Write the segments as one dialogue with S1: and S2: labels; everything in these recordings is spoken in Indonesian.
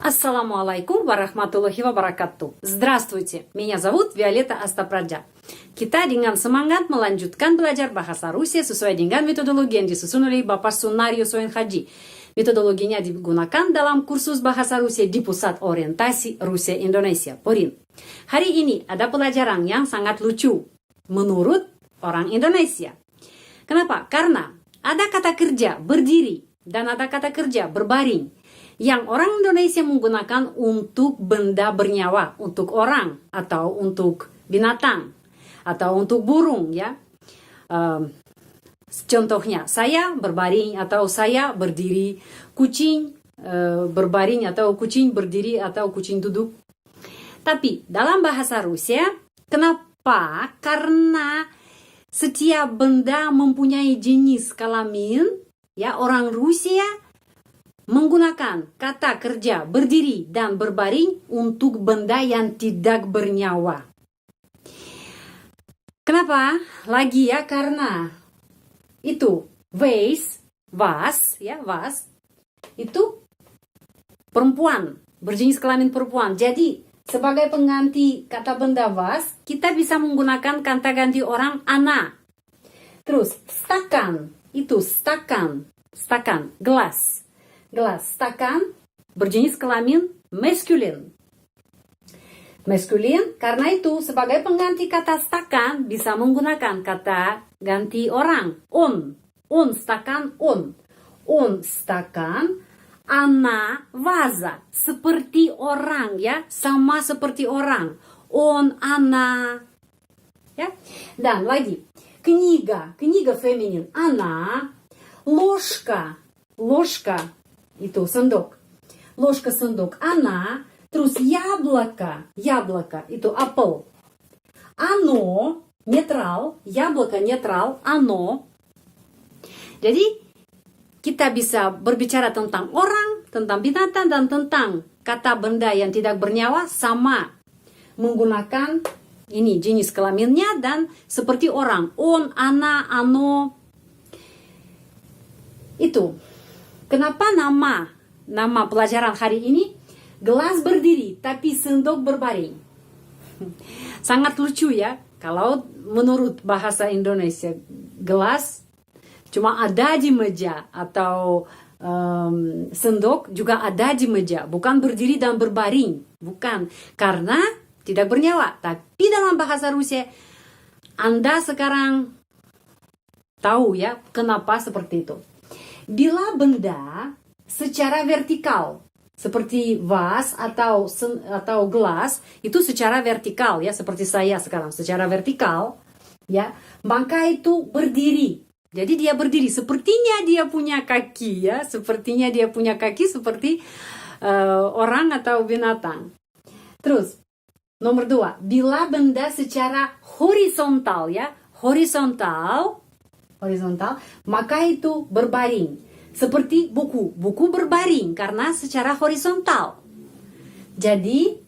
S1: Ассаламу алейкум ва рахматуллахи ва баракату. Здравствуйте, меня зовут Виолетта Astapradja. Kita dengan semangat melanjutkan belajar bahasa Rusia sesuai dengan metodologi yang disusun oleh Bapak Sunario Soen Haji. Metodologinya digunakan dalam kursus bahasa Rusia di Pusat Orientasi Rusia Indonesia, PORIN. Hari ini ada pelajaran yang sangat lucu menurut orang Indonesia. Kenapa? Karena ada kata kerja berdiri dan ada kata kerja berbaring yang orang Indonesia menggunakan untuk benda bernyawa, untuk orang atau untuk binatang atau untuk burung, ya. Contohnya, saya berbaring atau saya berdiri, kucing berbaring atau kucing berdiri atau kucing duduk. Tapi dalam bahasa Rusia, kenapa? Karena setiap benda mempunyai jenis kelamin, ya, orang Rusia menggunakan kata kerja berdiri dan berbaring untuk benda yang tidak bernyawa. Kenapa? Lagi ya, karena itu vas, itu perempuan, berjenis kelamin perempuan. Jadi sebagai pengganti kata benda vas, kita bisa menggunakan kata ganti orang ana. Terus stakan, itu stakan, gelas, stakan berjenis kelamin maskulin. Karena itu sebagai pengganti kata stakan bisa menggunakan kata ganti orang on stakan, stakan, ana vaza, seperti orang, ya, sama seperti orang, on ana, ya. Dan lagi kniga feminin ana, ложка itu sendok, sendok ana. Terus яблоко itu apel, ano netral, яблоко netral, ano. Jadi kita bisa berbicara tentang orang, tentang binatang, dan tentang kata benda yang tidak bernyawa sama menggunakan ini jenis kelaminnya dan seperti orang, on, ana, ano. Itu kenapa nama pelajaran hari ini gelas berdiri tapi sendok berbaring. Sangat lucu ya, kalau menurut bahasa Indonesia gelas cuma ada di meja atau sendok juga ada di meja, bukan berdiri dan berbaring, bukan, karena tidak bernyawa. Tapi dalam bahasa Rusia Anda sekarang tahu ya kenapa seperti itu. Bila benda secara vertikal seperti vas atau gelas itu secara vertikal, ya, seperti saya sekarang secara vertikal, ya, maka itu berdiri. Jadi dia berdiri, sepertinya dia punya kaki, ya, sepertinya dia punya kaki seperti orang atau binatang. Terus nomor 2, bila benda secara horizontal, ya, horizontal, maka itu berbaring. Seperti buku berbaring karena secara horizontal. Jadi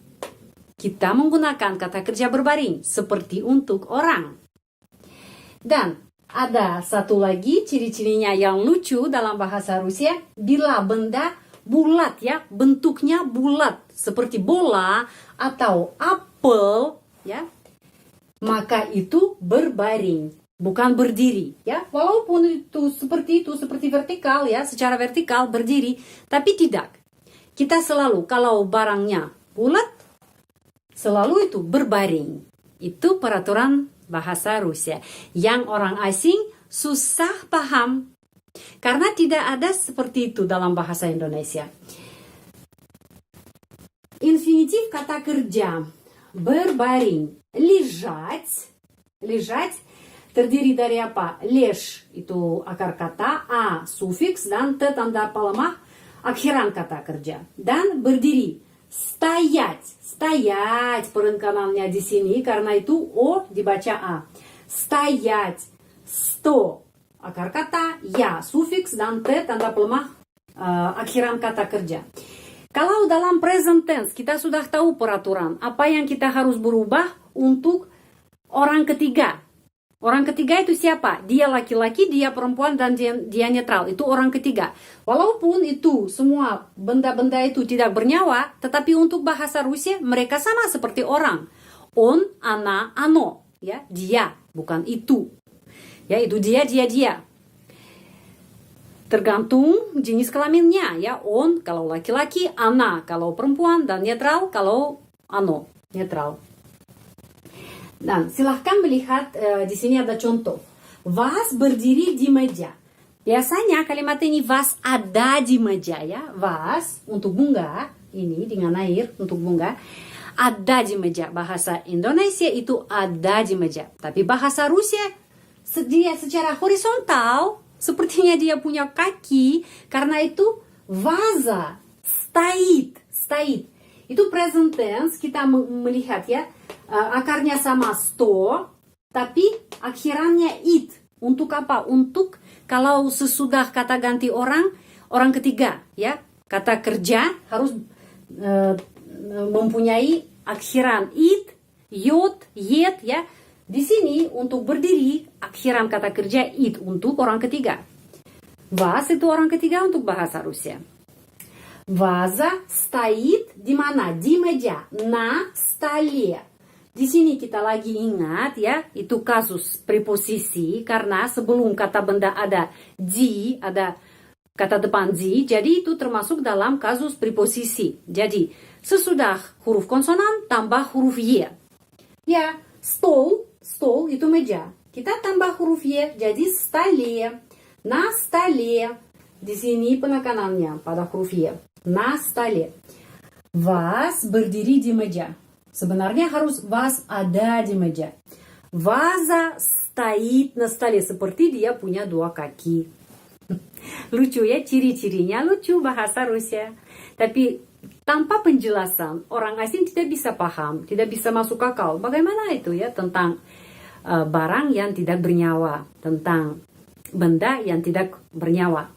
S1: kita menggunakan kata kerja berbaring seperti untuk orang. Dan ada satu lagi ciri-cirinya yang lucu dalam bahasa Rusia, bila benda bulat, ya, bentuknya bulat seperti bola atau apel, ya, maka itu berbaring, bukan berdiri, ya. Walaupun itu seperti vertikal, ya, secara vertikal berdiri, tapi tidak. Kita selalu kalau barangnya bulat selalu itu berbaring. Itu peraturan bahasa Rusia yang orang asing susah paham karena tidak ada seperti itu dalam bahasa Indonesia. Infinitif kata kerja berbaring, lежать terdiri dari apa? Леж itu akar kata, a sufiks, dan t tanda pelemah akhiran kata kerja. Dan berdiri, stoять perenkanannya di sini karena itu o dibaca a. Stoять, sto akar kata, ya sufiks, dan t tanda pelemah akhiran kata kerja. Kalau dalam present tense kita sudah tahu peraturan apa yang kita harus berubah untuk orang ketiga. Orang ketiga itu siapa? Dia laki-laki, dia perempuan, dan dia netral. Itu orang ketiga. Walaupun itu semua benda-benda itu tidak bernyawa, tetapi untuk bahasa Rusia mereka sama seperti orang. On, ana, ano. Ya, dia, bukan itu. Ya, itu dia. Tergantung jenis kelaminnya. Ya, on kalau laki-laki, ana kalau perempuan, dan netral kalau ano, netral. Dan silahkan melihat di sini ada contoh. Vas berdiri di meja. Biasanya kalimat ini vas ada di meja ya. Vas untuk bunga, ini dengan air untuk bunga. Ada di meja. Bahasa Indonesia itu ada di meja. Tapi bahasa Rusia dia secara horizontal. Sepertinya dia punya kaki. Karena itu vaza. Стоит. Itu present tense kita melihat ya. Akarnya sama sto, tapi akhirannya it. Untuk apa? Untuk kalau sesudah kata ganti orang ketiga ya. Kata kerja harus mempunyai akhiran it, yot, yet ya. Di sini untuk berdiri akhiran kata kerja it untuk orang ketiga. Vas itu orang ketiga untuk bahasa Rusia. Ваза стоит di mana? Di meja, на столе. Di sini kita lagi ingat ya, itu kasus preposisi karena sebelum kata benda ada di, ada kata depan di, jadi itu termasuk dalam kasus preposisi. Jadi sesudah huruf konsonan tambah huruf y. Ya, stol itu meja. Kita tambah huruf y jadi столе, на столе. Di sini penekanannya pada huruf y. На столе. Vas berdiri di meja. Sebenarnya harus vas ada di meja. Ваза стоит на столе. Seperti dia punya dua kaki. Lucu ya, ciri-cirinya lucu bahasa Rusia. Tapi tanpa penjelasan, orang asing tidak bisa paham, tidak bisa masuk akal. Bagaimana itu ya tentang barang yang tidak bernyawa, tentang benda yang tidak bernyawa.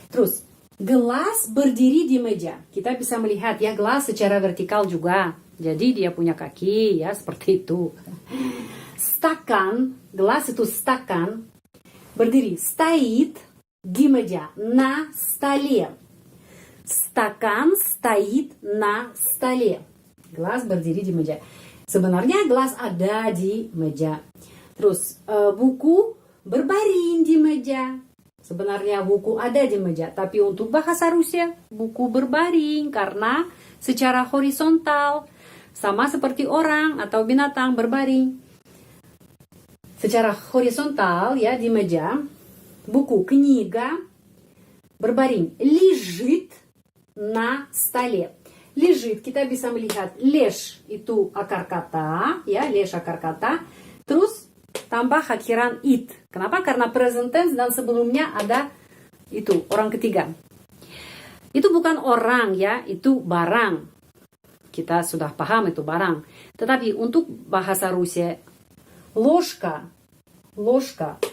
S1: Terus, gelas berdiri di meja. Kita bisa melihat ya gelas secara vertikal juga. Jadi dia punya kaki ya seperti itu. Stakan, gelas itu stakan. Berdiri. Стоит di meja. На столе. Стакан стоит на столе. Gelas berdiri di meja. Sebenarnya gelas ada di meja. Terus buku berbaring di meja. Sebenarnya buku ada di meja, tapi untuk bahasa Rusia buku berbaring karena secara horizontal sama seperti orang atau binatang berbaring. Secara horizontal ya di meja, buku книга berbaring. Лежит на столе. Лежит kita bisa melihat леж itu akar kata ya, леж akar kata. Terus tambah akhiran it. Kenapa? Karena present tense dan sebelumnya ada itu, orang ketiga. Itu bukan orang ya, itu barang. Kita sudah paham itu barang. Tetapi untuk bahasa Rusia, ложка,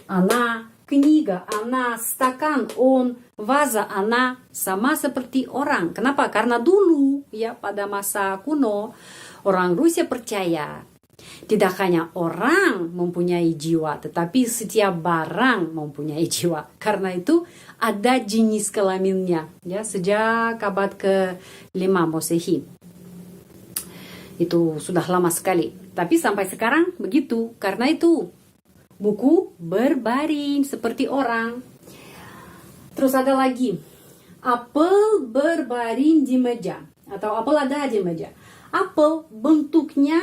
S1: она, книга, она, стакан, он, ваза, она, sama seperti orang. Kenapa? Karena dulu ya pada masa kuno, orang Rusia percaya tidak hanya orang mempunyai jiwa, tetapi setiap barang mempunyai jiwa. Karena itu ada jenis kelaminnya. Ya, sejak abad ke-5 Masehi. Itu sudah lama sekali. Tapi sampai sekarang begitu. Karena itu buku berbaring seperti orang. Terus ada lagi. Apel berbaring di meja. Atau apel ada di meja. Apel bentuknya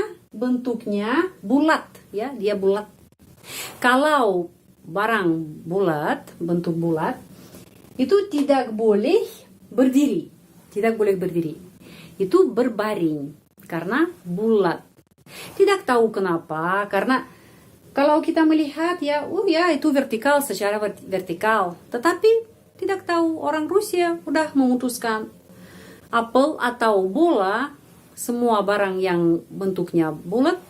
S1: bulat ya, dia bulat. Kalau barang bulat, bentuk bulat, itu tidak boleh berdiri. Itu berbaring karena bulat. Tidak tahu kenapa, karena kalau kita melihat ya, itu vertikal secara vertikal. Tetapi tidak tahu orang Rusia udah memutuskan apel atau bola, semua barang yang bentuknya bulat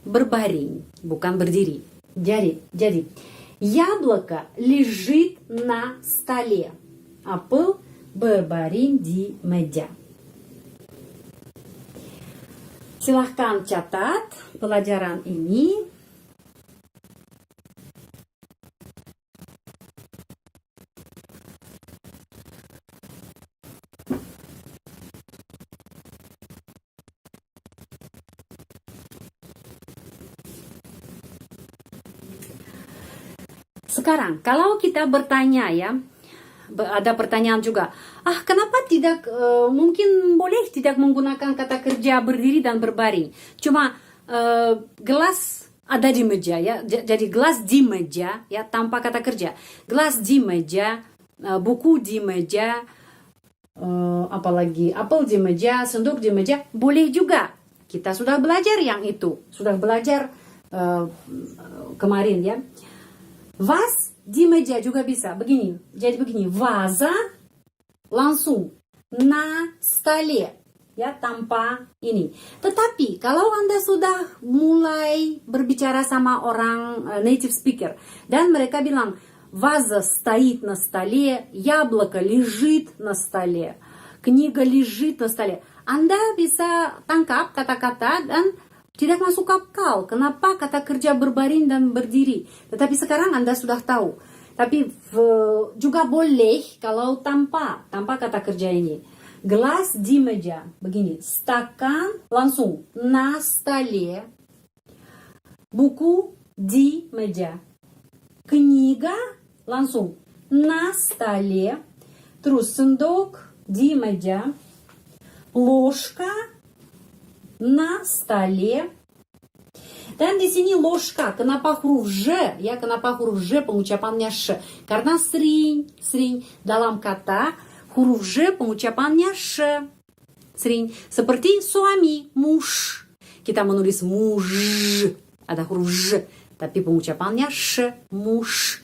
S1: berbaring, bukan berdiri. Jadi, яблоко лежит на столе. Apel berbaring di meja. Silahkan catat pelajaran ini. Sekarang, kalau kita bertanya ya, ada pertanyaan juga. Kenapa tidak, mungkin boleh tidak menggunakan kata kerja berdiri dan berbaring. Cuma gelas ada di meja ya. Jadi gelas di meja ya tanpa kata kerja. Gelas di meja, buku di meja, apalagi apel di meja, sendok di meja, boleh juga. Kita sudah belajar yang itu. Sudah belajar kemarin ya. Vas di meja juga bisa. Begini. Jadi begini. Vaza langsung na stole. Ya, tanpa ini. Tetapi kalau Anda sudah mulai berbicara sama orang native speaker dan mereka bilang ваза стоит на столе, яблоко лежит на столе, книга лежит на столе. Anda bisa tangkap kata-kata dan tidak masuk akal. Kenapa kata kerja berbaring dan berdiri? Tetapi sekarang Anda sudah tahu. Tapi juga boleh kalau tanpa kata kerja ini. Gelas di meja, begini, стакан langsung на столе, buku di meja, книга langsung на столе, terus sendok di meja, ложка на столе. Dan di sini ложка, kenapa huruf J? Ya, kenapa huruf J pengucapannya sh? Karena sering dalam kata huruf J pengucapannya sh. Sering. Seperti suami, muž. Kita menulis muž. Ada huruf J. Tapi pengucapannya sh, muž.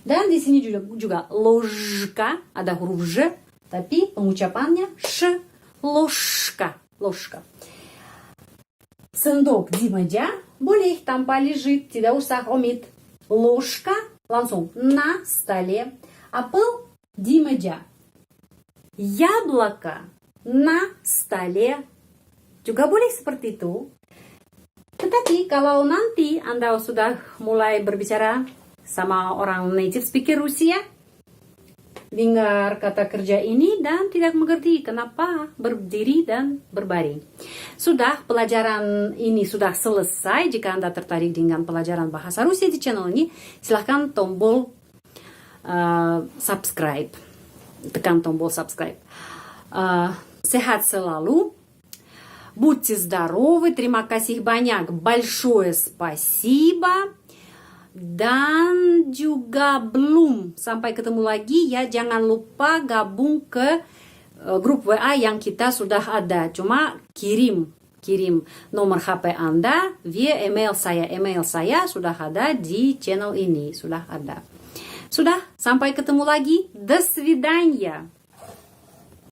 S1: Dan di sini juga ложка. Ada huruf J. Tapi pengucapannya sh, ложка. Ложка. Sendok di meja. Boleh tanpa лежит. Tidak usah omit. Ложка langsung на столе. Apel di meja. Яблоко на столе. Juga boleh seperti itu. Tetapi kalau nanti Anda sudah mulai berbicara sama orang native speaker Rusia, dengar kata kerja ini dan tidak mengerti kenapa berdiri dan berbaring. Sudah, pelajaran ini sudah selesai. Jika Anda tertarik dengan pelajaran bahasa Rusia di channel ini, silahkan tombol subscribe. Tekan tombol subscribe. Sehat selalu. Будьте здоровы. Terima kasih banyak. Большое спасибо. Dan juga belum sampai ketemu lagi ya. Jangan lupa gabung ke grup WA yang kita sudah ada. Cuma kirim nomor HP Anda via email saya. Email saya sudah ada di channel ini. Sudah ada. Sudah, sampai ketemu lagi. До свидания.